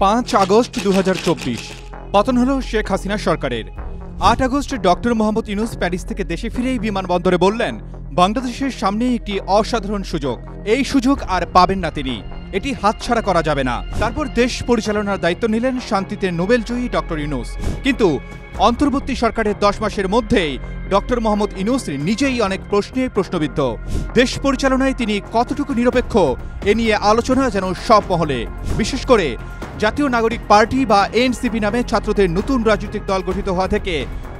5 August 2024 পতন হল শেখ হাসিনা সরকারের। 8 August doctor Mohammad Yunus Paris থেকে দেশে ফিরেই বিমানবন্দরে বললেন, বাংলাদেশের সামনে একটি অসাধারণ সুযোগ, এই সুযোগ আর পাবেন না তিনি, এটি হাতছাড়া করা যাবে না। তারপর দেশ পরিচালনার দায়িত্ব নিলেন শান্তিতে নোবেলজয়ী ডক্টর ইউনূস। কিন্তু অন্তর্বর্তী সরকারের 10 মাসের মধ্যেই ডক্টর মোহাম্মদ ইউনূস নিজেই অনেক প্রশ্নে প্রশ্নবিদ্ধ। দেশ পরিচালনায় তিনি কতটুকু নিরপেক্ষ এ নিয়ে আলোচনা যেন সব মহলে। বিশেষ করে জাতীয় নাগরিক পার্টি বা এনসিপি নামে ছাত্রদের নতুন রাজনৈতিক দল গঠিত হওয়া থেকে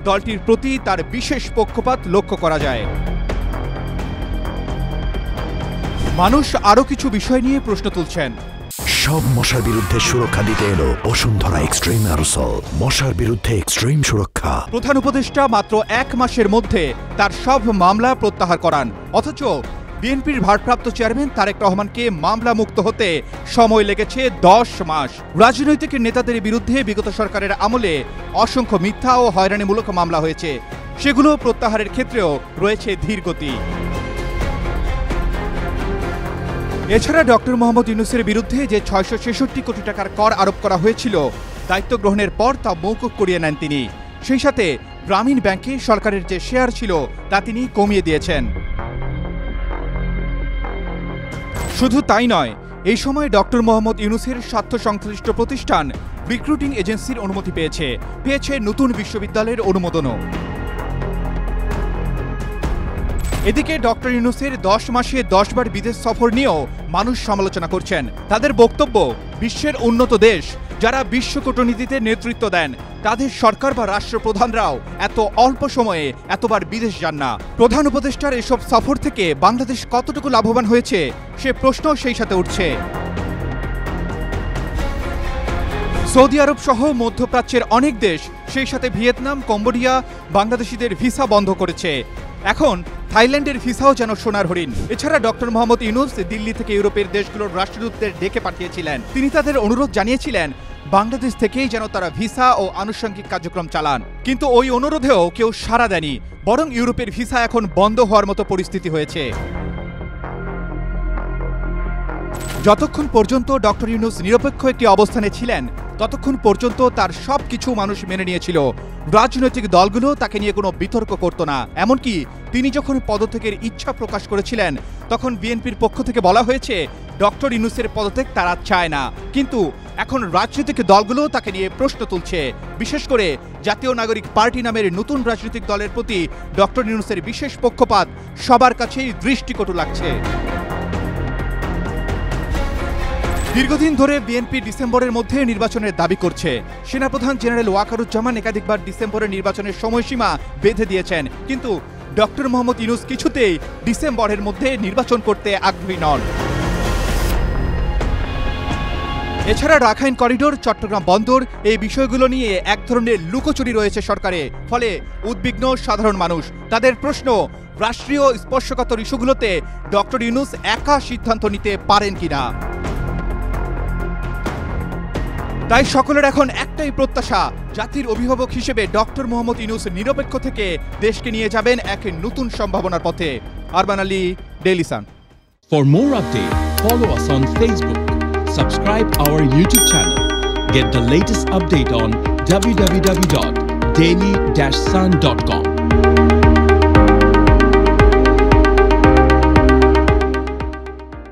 দলটির প্রতি তার বিশেষ পক্ষপাত লক্ষ্য করা যায়। মানুষ আরও কিছু বিষয় নিয়ে প্রশ্ন তুলছেন। সব মশার বিরুদ্ধে সুরক্ষা দিতে এলো বসুন্ধরা এক্সট্রিম অ্যারোসল, মশার বিরুদ্ধে এক্সট্রিম সুরক্ষা। প্রধান উপদেষ্টা মাত্র 1 মাসের মধ্যে তার সব মামলা প্রত্যাহার করান, অথচ বিএনপির ভারপ্রাপ্ত চেয়ারম্যান তারেক রহমানকে মামলা মুক্ত হতে সময় লেগেছে 10 মাস। রাজনৈতিক নেতাদের বিরুদ্ধে বিগত সরকারের আমলে অসংখ্য মিথ্যা ও হয়রানিমূলক মামলা হয়েছে, সেগুলো প্রত্যাহারের ক্ষেত্রেও রয়েছে ধীরগতি। এছাড়া ডক্টর মোহাম্মদ ইউনূসের বিরুদ্ধে যে 666 কোটি টাকার কর আরোপ করা হয়েছিল, দায়িত্ব গ্রহণের পর তা মওকুফ করিয়ে নেন তিনি। সেই সাথে গ্রামীণ ব্যাংকে সরকারের যে শেয়ার ছিল তা তিনি কমিয়ে দিয়েছেন। শুধু তাই নয়, এই সময় ডক্টর মোহাম্মদ ইউনূসের স্বার্থ সংশ্লিষ্ট প্রতিষ্ঠান রিক্রুটিং এজেন্সির অনুমতি পেয়েছে নতুন বিশ্ববিদ্যালয়ের অনুমোদনও। এদিকে ডক্টর ইউনূসের 10 মাসে 10 বার বিদেশ সফর নিয়েও মানুষ সমালোচনা করছেন। তাদের বক্তব্য, বিশ্বের উন্নত দেশ যারা বিশ্ব কূটনীতিতে নেতৃত্ব দেন, তাদের সরকার বা রাষ্ট্রপ্রধানরাও এত অল্প সময়ে এতবার বিদেশ যান না। প্রধান উপদেষ্টার এসব সফর থেকে বাংলাদেশ কতটুকু লাভবান হয়েছে সে প্রশ্ন সেই সাথে উঠছে। সৌদি আরব সহ মধ্যপ্রাচ্যের অনেক দেশ, সেই সাথে ভিয়েতনাম, কম্বোডিয়া বাংলাদেশিদের ভিসা বন্ধ করেছে। এখন থাইল্যান্ডের ভিসাও যেন সোনার হরিণ। এছাড়া ডক্টর মোহাম্মদ ইউনূস দিল্লি থেকে ইউরোপের দেশগুলোর রাষ্ট্রদূতদের ডেকে পাঠিয়েছিলেন। তিনি তাদের অনুরোধ জানিয়েছিলেন বাংলাদেশ থেকেই যেন তারা ভিসা ও আনুষঙ্গিক কার্যক্রম চালান, কিন্তু ওই অনুরোধেও কেউ সাড়া দেয়নি, বরং ইউরোপের ভিসা এখন বন্ধ হওয়ার মতো পরিস্থিতি হয়েছে। যতক্ষণ পর্যন্ত ডক্টর ইউনূস নিরপেক্ষ একটি অবস্থানে ছিলেন, ততক্ষণ পর্যন্ত তার সবকিছু মানুষ মেনে নিয়েছিল। রাজনৈতিক দলগুলো তাকে নিয়ে কোনো বিতর্ক করত না। এমনকি তিনি যখন পদত্যাগের ইচ্ছা প্রকাশ করেছিলেন, তখন বিএনপির পক্ষ থেকে বলা হয়েছে ডক্টর ইউনূসের পদত্যাগ তারা চায় না। কিন্তু এখন রাজনৈতিক দলগুলো তাকে নিয়ে প্রশ্ন তুলছে। বিশেষ করে জাতীয় নাগরিক পার্টি নামের নতুন রাজনৈতিক দলের প্রতি ডক্টর ইউনূসের বিশেষ পক্ষপাত সবার কাছেই দৃষ্টিকটু লাগছে। দীর্ঘদিন ধরে বিএনপি ডিসেম্বরের মধ্যে নির্বাচনের দাবি করছে। সেনাপ্রধান জেনারেল ওয়াকারুজ্জামান একাধিকবার ডিসেম্বরের নির্বাচনের সময়সীমা বেঁধে দিয়েছেন, কিন্তু ডক্টর মোহাম্মদ ইউনূস কিছুতেই ডিসেম্বরের মধ্যে নির্বাচন করতে আগ্রহী নন। এছাড়া রাখাইন করিডোর, চট্টগ্রাম বন্দর, এই বিষয়গুলো নিয়ে এক ধরনের লুকোচুরি রয়েছে সরকারে, ফলে উদ্বিগ্ন সাধারণ মানুষ। তাদের প্রশ্ন, রাষ্ট্রীয় স্পর্শকাতর ইস্যুগুলোতে ডক্টর ইউনূস একা সিদ্ধান্ত নিতে পারেন কিনা। তাই সকলের এখন একটাই প্রত্যাশা, জাতির অভিভাবক হিসেবে ডক্টর মোহাম্মদ ইউনূস নিরপেক্ষ থেকে দেশকে নিয়ে যাবেন এক নতুন সম্ভাবনার পথে। Arman Ali, Daily Sun. For more updates, follow us on Facebook, subscribe our YouTube channel, get the latest update on www.daily-sun.com.